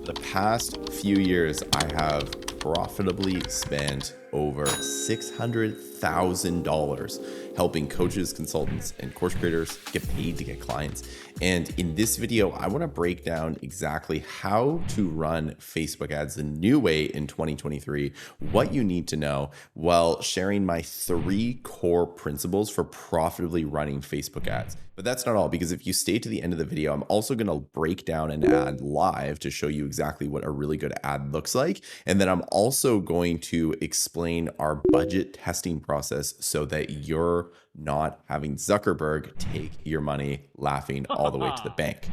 The past few years, I have profitably spent over $600,000 helping coaches, consultants, and course creators get paid to get clients. And in this video, I want to break down exactly how to run Facebook ads the new way in 2023, what you need to know, while sharing my 3 core principles for profitably running Facebook ads. But that's not all, because if you stay to the end of the video, I'm also going to break down an ad live to show you exactly what a really good ad looks like. And then I'm also going to explain our budget testing process so that you're not having Zuckerberg take your money laughing all the way to the bank.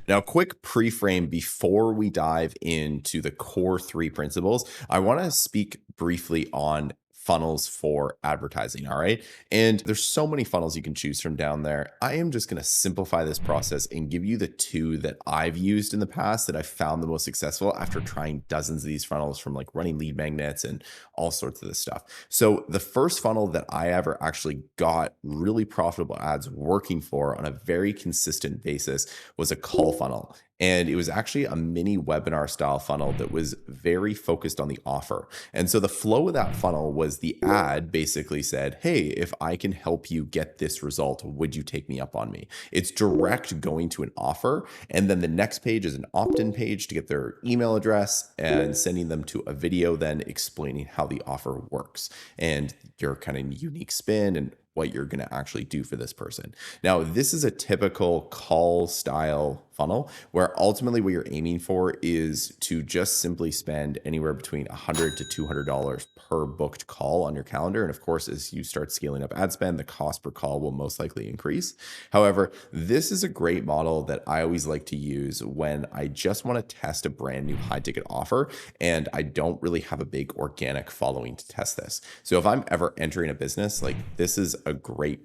Now, quick pre-frame before we dive into the core 3 principles. I want to speak briefly on funnels for advertising. All right. And there's so many funnels you can choose from down there. I am just going to simplify this process and give you the 2 that I've used in the past that I found the most successful after trying dozens of these funnels, from like running lead magnets and all sorts of this stuff. So the first funnel that I ever actually got really profitable ads working for on a very consistent basis was a call funnel. And it was actually a mini webinar style funnel that was very focused on the offer. And so the flow of that funnel was the ad basically said, hey, if I can help you get this result, would you take me up on me? It's direct going to an offer. And then the next page is an opt-in page to get their email address and sending them to a video then explaining how the offer works and your kind of unique spin and what you're going to actually do for this person. Now, this is a typical call style funnel where ultimately what you're aiming for is to just simply spend anywhere between $100 to $200 per booked call on your calendar. And of course, as you start scaling up ad spend, the cost per call will most likely increase. However, this is a great model that I always like to use when I just want to test a brand new high ticket offer and I don't really have a big organic following to test this. So if I'm ever entering a business, like this is a great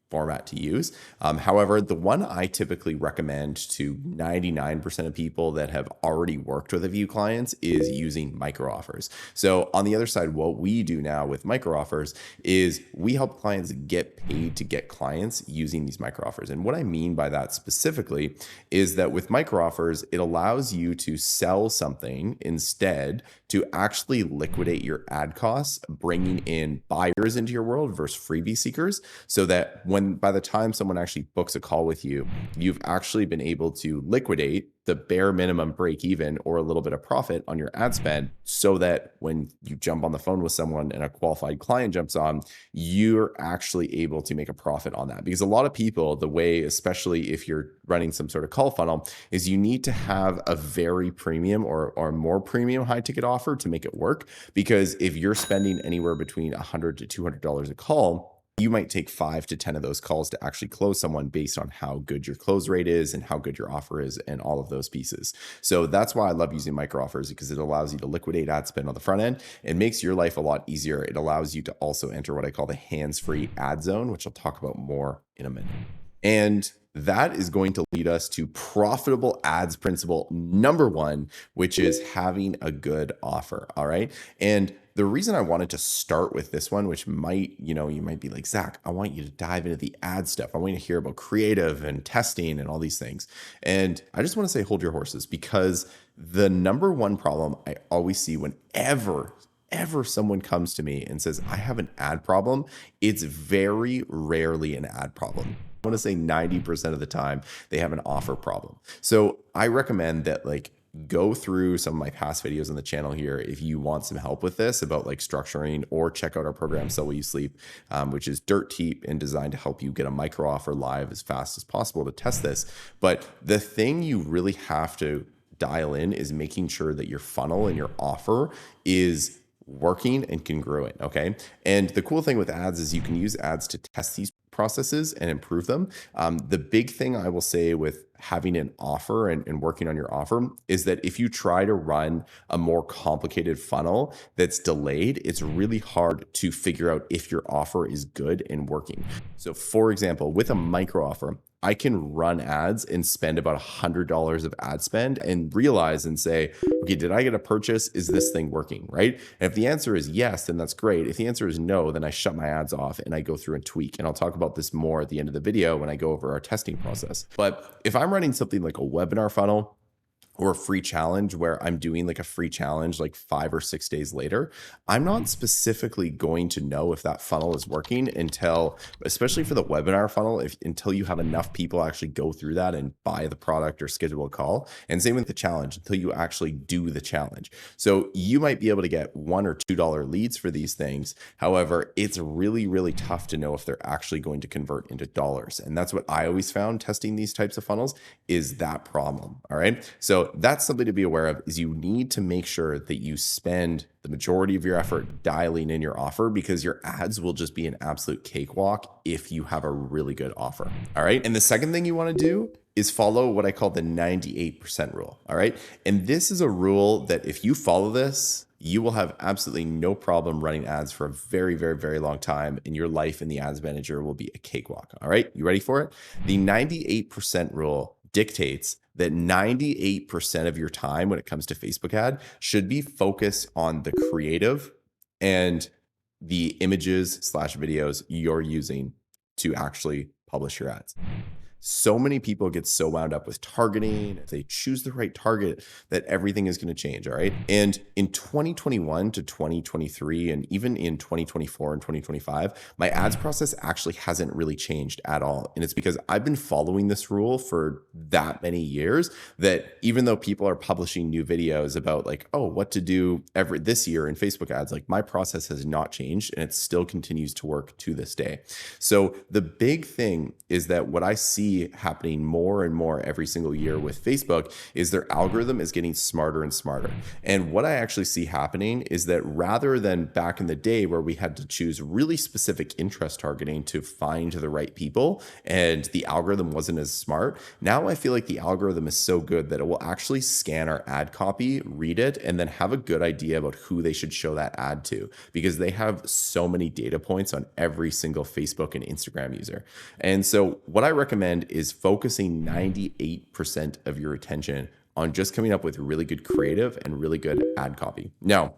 format to use. However, the one I typically recommend to 99% of people that have already worked with a few clients is using micro offers. So on the other side, what we do now with micro offers is we help clients get paid to get clients using these micro offers. And what I mean by that specifically is that with micro offers, it allows you to sell something instead to actually liquidate your ad costs, bringing in buyers into your world versus freebie seekers, so that by the time someone actually books a call with you, you've actually been able to liquidate the bare minimum break even or a little bit of profit on your ad spend, so that when you jump on the phone with someone and a qualified client jumps on, you're actually able to make a profit on that. Because a lot of people, the way, especially if you're running some sort of call funnel, is you need to have a very premium or more premium high ticket offer to make it work. Because if you're spending anywhere between $100 to $200 a call, you might take 5 to 10 of those calls to actually close someone based on how good your close rate is and how good your offer is and all of those pieces. So that's why I love using micro offers, because it allows you to liquidate ad spend on the front end. It makes your life a lot easier. It allows you to also enter what I call the hands-free ad zone, which I'll talk about more in a minute. And that is going to lead us to profitable ads principle number 1, which is having a good offer. All right. And the reason I wanted to start with this one, which might, you might be like, Zach, I want you to dive into the ad stuff. I want you to hear about creative and testing and all these things. And I just want to say, hold your horses, because the number 1 problem I always see whenever someone comes to me and says, I have an ad problem, it's very rarely an ad problem. I want to say 90% of the time they have an offer problem. So I recommend that go through some of my past videos on the channel here if you want some help with this, about structuring, or check out our program Sell While You Sleep, which is dirt cheap and designed to help you get a micro offer live as fast as possible to test this. But the thing you really have to dial in is making sure that your funnel and your offer is working and congruent. Okay. And the cool thing with ads is you can use ads to test these processes and improve them. The big thing I will say with having an offer and working on your offer is that if you try to run a more complicated funnel that's delayed, it's really hard to figure out if your offer is good and working. So for example, with a micro offer, I can run ads and spend about $100 of ad spend and realize and say, okay, did I get a purchase? Is this thing working, right? And if the answer is yes, then that's great. If the answer is no, then I shut my ads off and I go through and tweak. And I'll talk about this more at the end of the video when I go over our testing process. But if I'm running something like a webinar funnel, or a free challenge where I'm doing like a free challenge like 5 or 6 days later, I'm not specifically going to know if that funnel is working until, especially for the webinar funnel, until you have enough people actually go through that and buy the product or schedule a call. And same with the challenge, until you actually do the challenge. So you might be able to get $1 or $2 leads for these things. However, it's really, really tough to know if they're actually going to convert into dollars. And that's what I always found testing these types of funnels, is that problem. All right. So that's something to be aware of, is you need to make sure that you spend the majority of your effort dialing in your offer, because your ads will just be an absolute cakewalk if you have a really good offer. All right. And the second thing you want to do is follow what I call the 98% rule. All right. And this is a rule that if you follow this, you will have absolutely no problem running ads for a very, very, very long time, and your life in the ads manager will be a cakewalk. All right. You ready for it? The 98% rule dictates that 98% of your time when it comes to Facebook ad should be focused on the creative and the images/videos you're using to actually publish your ads. So many people get so wound up with targeting, if they choose the right target, that everything is going to change. All right. And in 2021 to 2023, and even in 2024 and 2025, my ads process actually hasn't really changed at all. And it's because I've been following this rule for that many years, that even though people are publishing new videos about like, oh, what to do this year in Facebook ads, like my process has not changed, and it still continues to work to this day. So the big thing is that what I see happening more and more every single year with Facebook is their algorithm is getting smarter and smarter. And what I actually see happening is that rather than back in the day where we had to choose really specific interest targeting to find the right people and the algorithm wasn't as smart, now I feel like the algorithm is so good that it will actually scan our ad copy, read it, and then have a good idea about who they should show that ad to, because they have so many data points on every single Facebook and Instagram user. And so what I recommend is focusing 98% of your attention on just coming up with really good creative and really good ad copy. Now,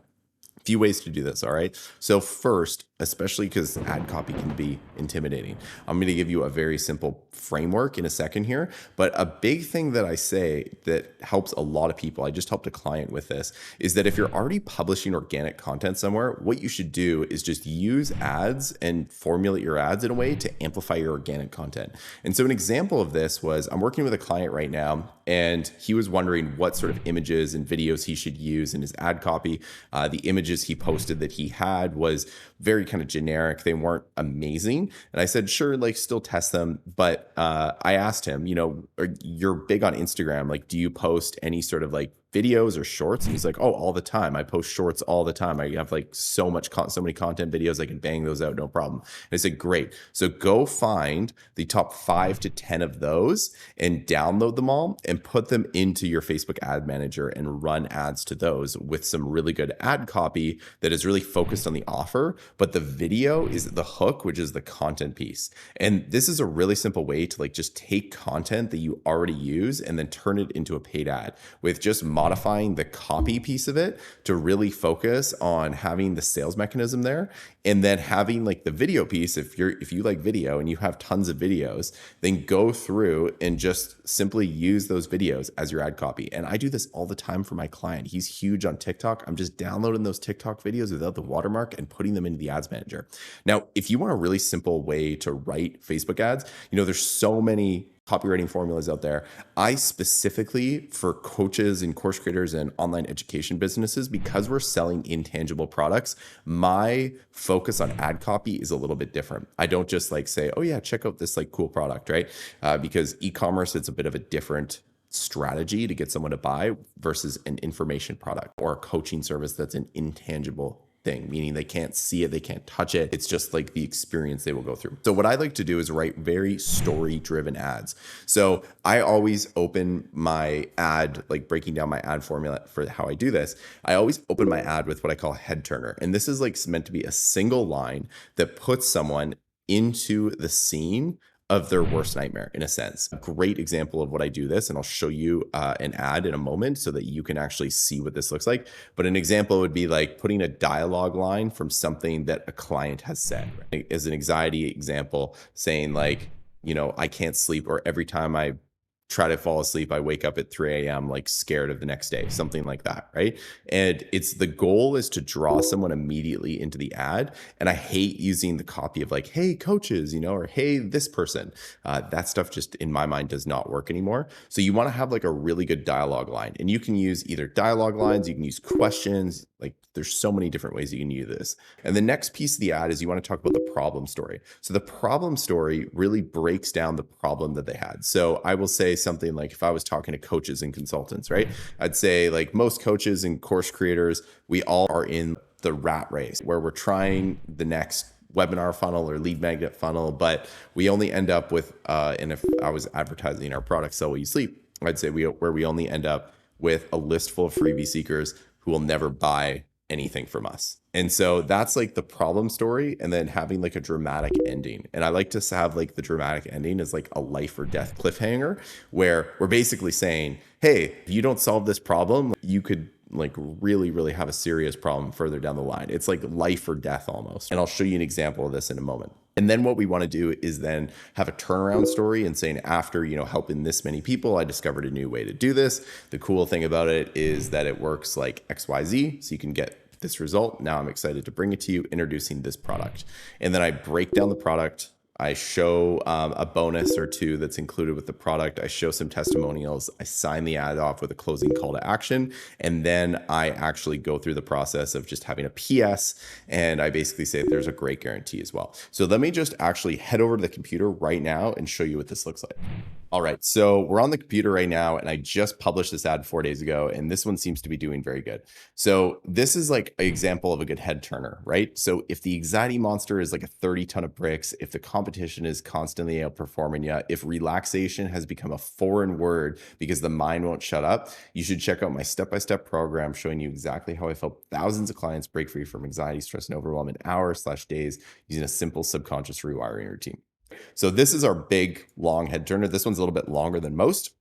a few ways to do this. All right. So first, especially because ad copy can be intimidating, I'm going to give you a very simple framework in a second here. But a big thing that I say that helps a lot of people, I just helped a client with this, is that if you're already publishing organic content somewhere, what you should do is just use ads and formulate your ads in a way to amplify your organic content. And so an example of this was, I'm working with a client right now, and he was wondering what sort of images and videos he should use in his ad copy. The images he posted that he had was very kind of generic. They weren't amazing. And I said, sure, like still test them. But I asked him, you're big on Instagram. Like, do you post any sort of like videos or shorts? And he's like, oh, all the time. I post shorts all the time. I have like so many content videos. I can bang those out, no problem. And I said, great. So go find the top 5 to 10 of those and download them all and put them into your Facebook ad manager and run ads to those with some really good ad copy that is really focused on the offer. But the video is the hook, which is the content piece. And this is a really simple way to like just take content that you already use and then turn it into a paid ad with just modifying the copy piece of it to really focus on having the sales mechanism there, and then having like the video piece. If you like video and you have tons of videos, then go through and just simply use those videos as your ad copy. And I do this all the time for my client. He's huge on TikTok. I'm just downloading those TikTok videos without the watermark and putting them into the ads manager. Now, if you want a really simple way to write Facebook ads, there's so many copywriting formulas out there. I specifically, for coaches and course creators and online education businesses, because we're selling intangible products, my focus on ad copy is a little bit different. I don't just like say, oh yeah, check out this like cool product, right? Because e-commerce, it's a bit of a different strategy to get someone to buy versus an information product or a coaching service that's an intangible thing, meaning they can't see it, they can't touch it. It's just like the experience they will go through. So what I like to do is write very story-driven ads. So I always open my ad, like breaking down my ad formula for how I do this. I always open my ad with what I call a head turner. And this is like meant to be a single line that puts someone into the scene of their worst nightmare, in a sense. A great example of what I do this, and I'll show you an ad in a moment so that you can actually see what this looks like. But an example would be like putting a dialogue line from something that a client has said, right? As an anxiety example, saying like, I can't sleep, or every time I try to fall asleep, I wake up at 3 a.m. like scared of the next day, something like that, right? And it's the goal is to draw someone immediately into the ad. And I hate using the copy of like, hey, coaches, or hey, this person. That stuff just in my mind does not work anymore. So you want to have like a really good dialogue line, and you can use either dialogue lines, you can use questions, like there's so many different ways you can use this. And the next piece of the ad is you want to talk about the problem story. So the problem story really breaks down the problem that they had. So I will say something like, if I was talking to coaches and consultants, right? I'd say like most coaches and course creators, we all are in the rat race where we're trying the next webinar funnel or lead magnet funnel, but we only end up with, and if I was advertising our product, So Will You Sleep, I'd say we only end up with a list full of freebie seekers who will never buy anything from us. And so that's like the problem story, and then having like a dramatic ending. And I like to have like the dramatic ending as like a life or death cliffhanger, where we're basically saying, hey, if you don't solve this problem, you could like really, really have a serious problem further down the line. It's like life or death almost. And I'll show you an example of this in a moment. And then what we want to do is then have a turnaround story and saying, after, helping this many people, I discovered a new way to do this. The cool thing about it is that it works like XYZ. So you can get this result. Now I'm excited to bring it to you, introducing this product. And then I break down the product. I show a bonus or two that's included with the product. I show some testimonials. I sign the ad off with a closing call to action. And then I actually go through the process of just having a PS. And I basically say there's a great guarantee as well. So let me just actually head over to the computer right now and show you what this looks like. All right, so we're on the computer right now, and I just published this ad 4 days ago, and this one seems to be doing very good. So this is like an example of a good head turner, right? So if the anxiety monster is like a 30 ton of bricks, if the competition is constantly outperforming you, if relaxation has become a foreign word because the mind won't shut up, you should check out my step-by-step program showing you exactly how I help thousands of clients break free from anxiety, stress, and overwhelm in hours/days using a simple subconscious rewiring routine. So this is our big, long head turner. This one's a little bit longer than most.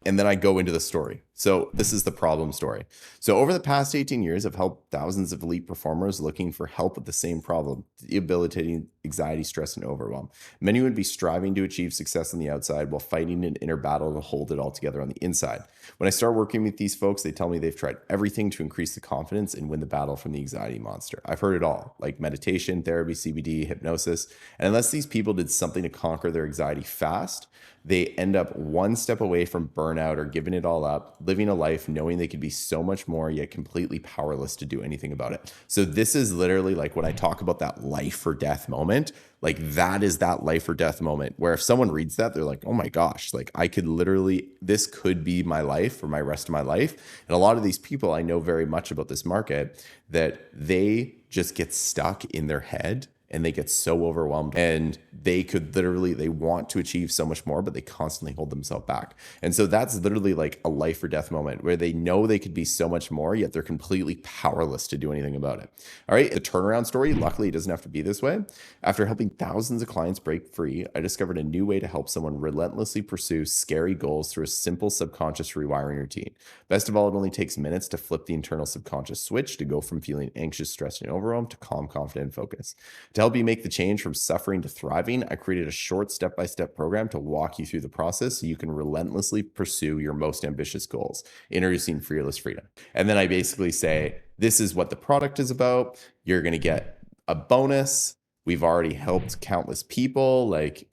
And then I go into the story. So this is the problem story. So over the past 18 years, I've helped thousands of elite performers looking for help with the same problem, debilitating anxiety, stress, and overwhelm. Many would be striving to achieve success on the outside while fighting an inner battle to hold it all together on the inside. When I start working with these folks, they tell me they've tried everything to increase the confidence and win the battle from the anxiety monster. I've heard it all, like meditation, therapy, CBD, hypnosis. And unless these people did something to conquer their anxiety fast, they end up one step away from burnout or giving it all up, living a life knowing they could be so much more, yet completely powerless to do anything about it. So this is literally like when I talk about that life or death moment, like that is that life or death moment where if someone reads that, they're like, oh my gosh, like I could literally, this could be my life for my rest of my life. And a lot of these people, I know very much about this market, that they just get stuck in their head and they get so overwhelmed, and they could literally, they want to achieve so much more, but they constantly hold themselves back. And so that's literally like a life or death moment where they know they could be so much more, yet they're completely powerless to do anything about it. All right, the turnaround story, luckily it doesn't have to be this way. After helping thousands of clients break free, I discovered a new way to help someone relentlessly pursue scary goals through a simple subconscious rewiring routine. Best of all, it only takes minutes to flip the internal subconscious switch to go from feeling anxious, stressed, and overwhelmed to calm, confident, and focused. To help you make the change from suffering to thriving, I created a short step-by-step program to walk you through the process so you can relentlessly pursue your most ambitious goals, introducing Fearless Freedom. And then I basically say, this is what the product is about. You're going to get a bonus. We've already helped countless people, like,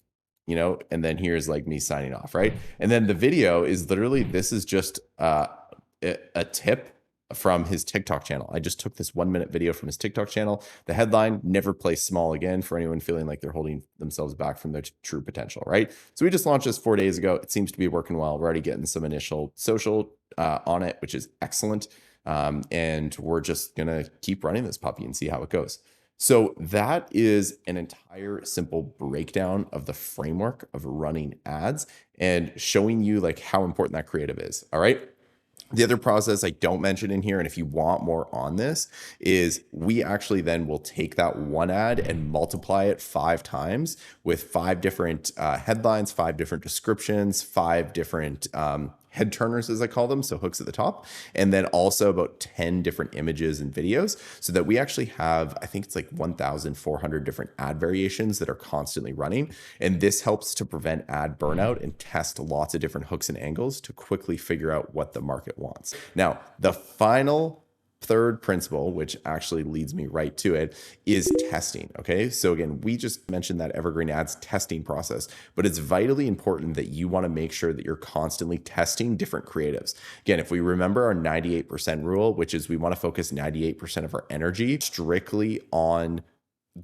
and then here's like me signing off, right? And then the video is literally, this is just a tip from his TikTok channel. I just took this 1-minute video from his TikTok channel. The headline, never play small again, for anyone feeling like they're holding themselves back from their true potential, right? So we just launched this 4 days ago. It seems to be working well. We're already getting some initial social on it, which is excellent. And we're just going to keep running this puppy and see how it goes. So that is an entire simple breakdown of the framework of running ads and showing you like how important that creative is. All right. The other process I don't mention in here, and if you want more on this, is we actually then will take that one ad and multiply it 5 times with 5 different headlines, 5 different descriptions, 5 different head turners, as I call them, so hooks at the top, and then also about 10 different images and videos, so that we actually have, I think it's like 1,400 different ad variations that are constantly running. And this helps to prevent ad burnout and test lots of different hooks and angles to quickly figure out what the market wants. Now, the final third principle, which actually leads me right to it, is testing. Okay. So again, we just mentioned that Evergreen Ads testing process, but it's vitally important that you want to make sure that you're constantly testing different creatives. Again, if we remember our 98% rule, which is we want to focus 98% of our energy strictly on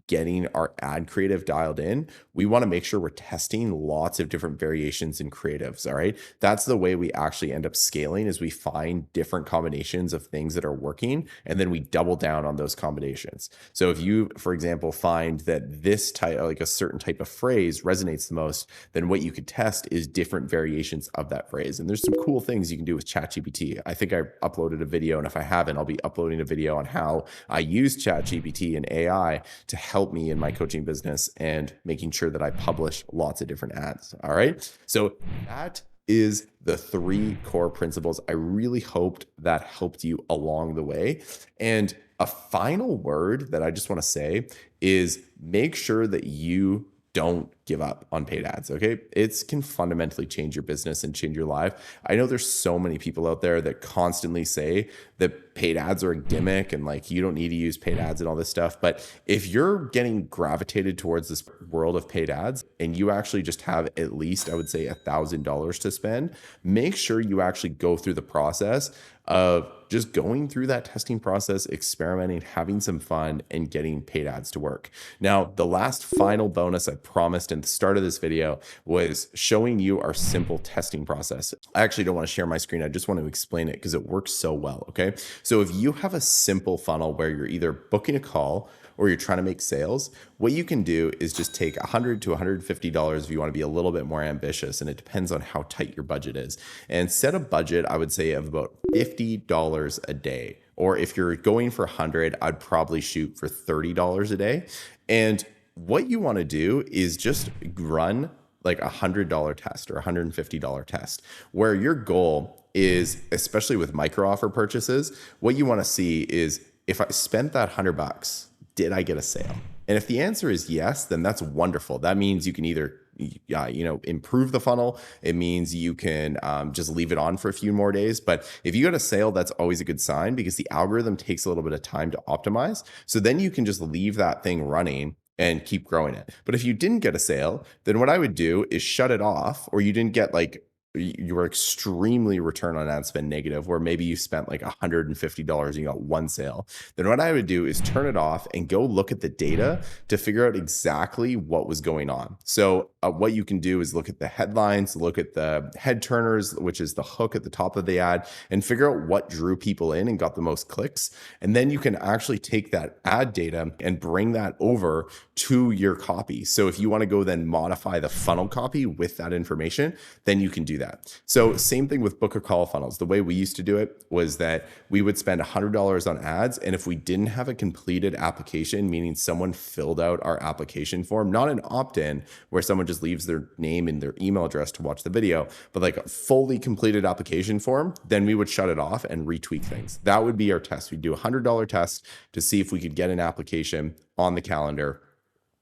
getting our ad creative dialed in, we want to make sure we're testing lots of different variations and creatives. All right. That's the way we actually end up scaling, is we find different combinations of things that are working, and then we double down on those combinations. So if you, for example, find that this type, like a certain type of phrase resonates the most, then what you could test is different variations of that phrase. And there's some cool things you can do with ChatGPT. I think I uploaded a video, and if I haven't, I'll be uploading a video on how I use ChatGPT and AI to help me in my coaching business and making sure that I publish lots of different ads. All right. So that is the 3 core principles. I really hoped that helped you along the way. And a final word that I just want to say is make sure that you don't give up on paid ads. Okay. It can fundamentally change your business and change your life. I know there's so many people out there that constantly say that paid ads are a gimmick and like you don't need to use paid ads and all this stuff. But if you're getting gravitated towards this world of paid ads and you actually just have at least, I would say, $1,000 to spend, make sure you actually go through the process of just going through that testing process, experimenting, having some fun, and getting paid ads to work. Now, the last final bonus I promised at the start of this video was showing you our simple testing process. I actually don't want to share my screen. I just want to explain it because it works so well. Okay. So if you have a simple funnel where you're either booking a call or you're trying to make sales, what you can do is just take $100 to $150 if you want to be a little bit more ambitious, and it depends on how tight your budget is. And set a budget, I would say, of about $50 a day. Or if you're going for 100, I'd probably shoot for $30 a day. And what you want to do is just run like a $100 test or $150 test, where your goal is, especially with micro offer purchases, what you want to see is, if I spent that $100, did I get a sale? And if the answer is yes, then that's wonderful. That means you can either improve the funnel. It means you can just leave it on for a few more days. But if you get a sale, that's always a good sign, because the algorithm takes a little bit of time to optimize. So then you can just leave that thing running and keep growing it. But if you didn't get a sale, then what I would do is shut it off, or you didn't get like, you were extremely return on ad spend negative, where maybe you spent like $150 and you got one sale, then what I would do is turn it off and go look at the data to figure out exactly what was going on. So what you can do is look at the headlines, look at the head turners, which is the hook at the top of the ad, and figure out what drew people in and got the most clicks. And then you can actually take that ad data and bring that over to your copy. So if you want to go then modify the funnel copy with that information, then you can do that. So same thing with book a call funnels. The way we used to do it was that we would spend $100 on ads. And if we didn't have a completed application, meaning someone filled out our application form, not an opt-in where someone just leaves their name and their email address to watch the video, but like a fully completed application form, then we would shut it off and retweak things. That would be our test. We'd do a $100 test to see if we could get an application on the calendar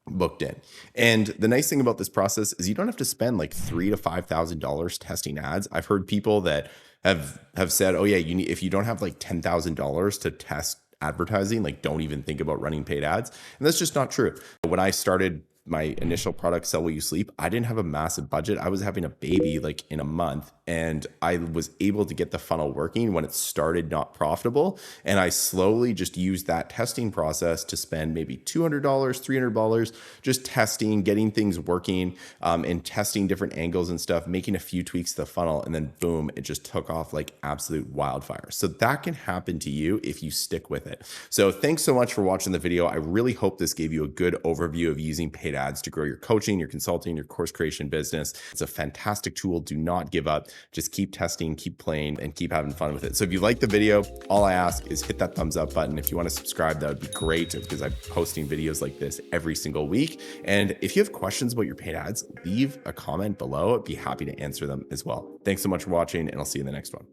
booked in. And the nice thing about this process is you don't have to spend like $3,000 to $5,000 testing ads. I've heard people that have said, oh yeah, if you don't have like $10,000 to test advertising, like don't even think about running paid ads. And that's just not true. When I started my initial product, Sell While You Sleep, I didn't have a massive budget. I was having a baby like in a month, and I was able to get the funnel working when it started not profitable. And I slowly just used that testing process to spend maybe $200, $300, just testing, getting things working, and testing different angles and stuff, making a few tweaks to the funnel, and then boom, it just took off like absolute wildfire. So that can happen to you if you stick with it. So thanks so much for watching the video. I really hope this gave you a good overview of using paid ads to grow your coaching, your consulting, your course creation business. It's a fantastic tool. Do not give up. Just keep testing, keep playing, and keep having fun with it. So if you like the video, all I ask is hit that thumbs up button. If you want to subscribe, that would be great, because I'm posting videos like this every single week. And if you have questions about your paid ads, leave a comment below. I'd be happy to answer them as well. Thanks so much for watching, and I'll see you in the next one.